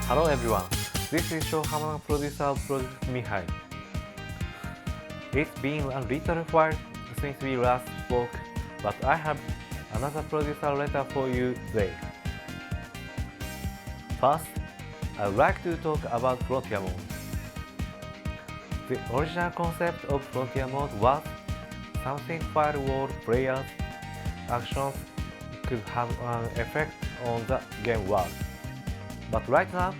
Hello everyone, this is Shohaman producer of Project MIKHAIL. It's been a little while since we last spoke, but I have another producer letter for you today. First, I'd like to talk about Frontier Mode. The original concept of Frontier Mode was something firewall players' actions could have an effect on the game world. But right now,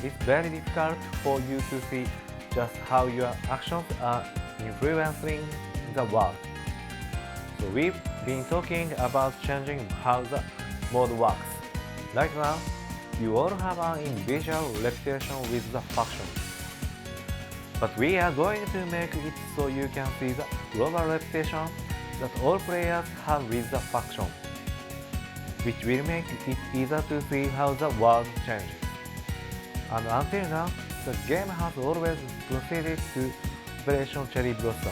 it's very difficult for you to see just how your actions are influencing the world. So we've been talking about changing how the mode works. Right now, you all have an individual reputation with the faction. But we are going to make it so you can see the global reputation that all players have with the faction, which will make it easier to see how the world changes. And until now, the game has always proceeded to Operation Cherry Blossom,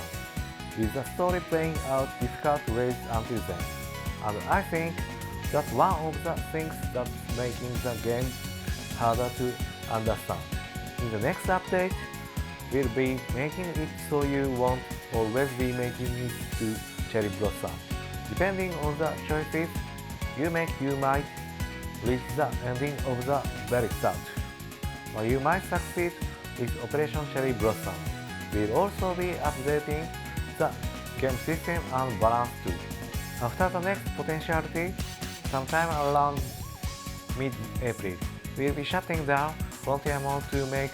with the story playing out difficult ways until then. And I think that's one of the things that's making the game harder to understand. In the next update, we'll be making it so you won't always be making it to Cherry Blossom. Depending on the choices you make, you might reach the ending of the very start, or you might succeed with Operation Cherry Blossom. We'll also be updating the game system and balance too. After the next Potentiality, sometime around mid-April, we'll be shutting down Frontier Mode to make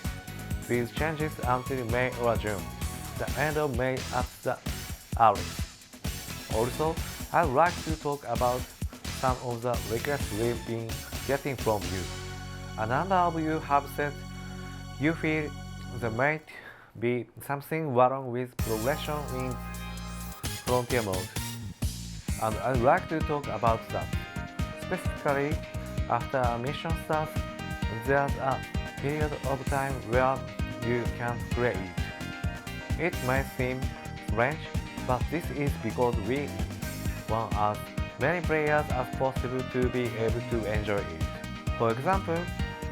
these changes until May or June, the end of May at the earliest. Also, I'd like to talk about some of the requests we've been getting from you. A number of you have said you feel there might be something wrong with progression in Frontier Mode, and I'd like to talk about that. Specifically, after a mission starts, there's a period of time where you can't play it. It may seem strange, but this is because we want as many players as possible to be able to enjoy it. For example,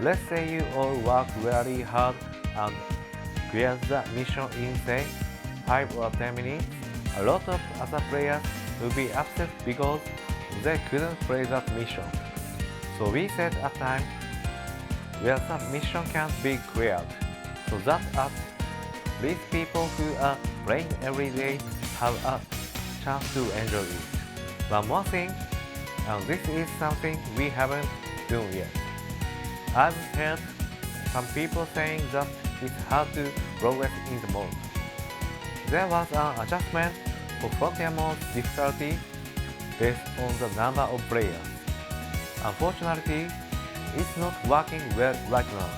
let's say you all work really hard and clear the mission in say 5 or 10 minutes. A lot of other players will be upset because they couldn't play that mission. So we set a time where the mission can't be cleared, so that at least people who are playing every day have a chance to enjoy it. One more thing, and this is something we haven't done yet. I've heard some people saying that it's hard to progress in the mode. There was an adjustment for Frontier Mode's difficulty based on the number of players. Unfortunately, it's not working well right now.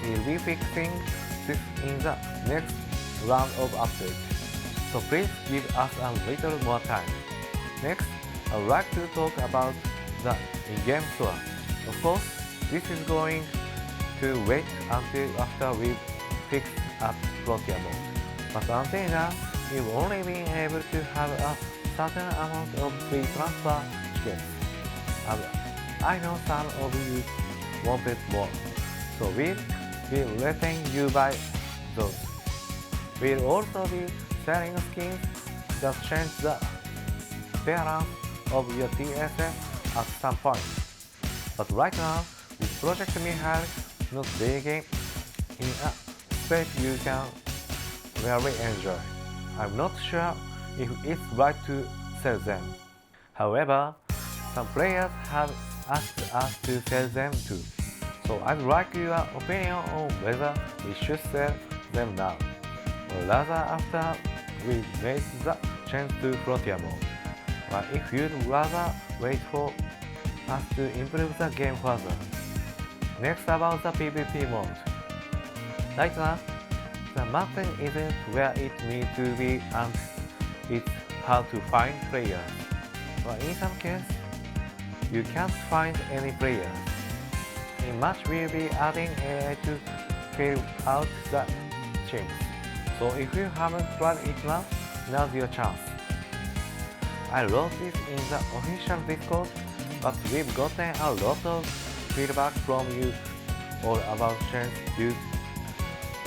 We'll be fixing this in the next round of updates, so please give us a little more time. Next, I'd like to talk about the in-game store. Of course, this is going to wait until after we've fixed up Frontier Mode. But until now, we've only been able to have a certain amount of free transfer tickets. And I know some of you wanted more, so we'll be letting you buy those. We'll also be selling skins that change the appearance of your TSF at some point. But right now, with Project MIKHAIL not being in a state you can really enjoy, I'm not sure if it's right to sell them. However, some players have asked us to sell them too, so I'd like your opinion on whether we should sell them now, or rather after we made the change to Frontier Mode, or if you'd rather wait for us to improve the game further. Next, about the PvP mode. Right now, the mountain isn't where it needs to be and it's hard to find players. But in some cases, you can't find any players. In March, we'll be adding AI to fill out the teams. So if you haven't tried it now, now's your chance. I wrote this in the official Discord, but we've gotten a lot of feedback from you or about changes you'd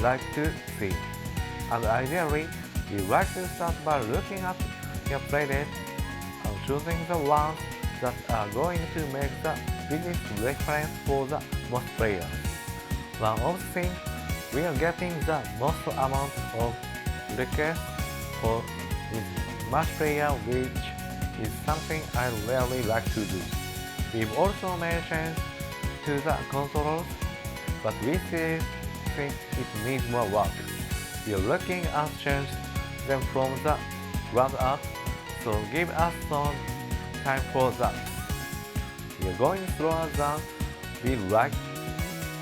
like to see. And ideally, you'd like to start by looking at your playlist and choosing the ones that are going to make the biggest difference for the most players. One of the things we are getting the most amount of requests for is multiplayer, which is something I really like to do. We've also made changes to the controls, but we still think it needs more work. We are looking at changing them from the ground up, so give us some time for that. We are going slower than we like,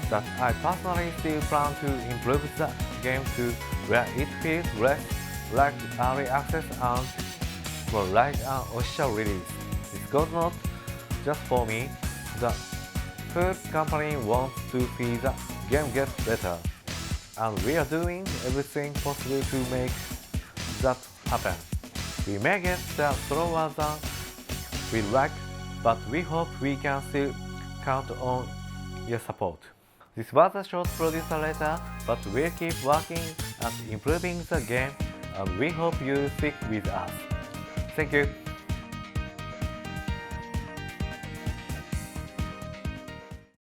but I personally still plan to improve the game to where it feels less like early access and more like an official release. This goes not just for me, the full company wants to see the game get better, and we are doing everything possible to make that happen. We may get there slower than we like, but we hope we can still count on your support. This was a short producer letter, but we'll keep working at improving the game, and we hope you stick with us. Thank you.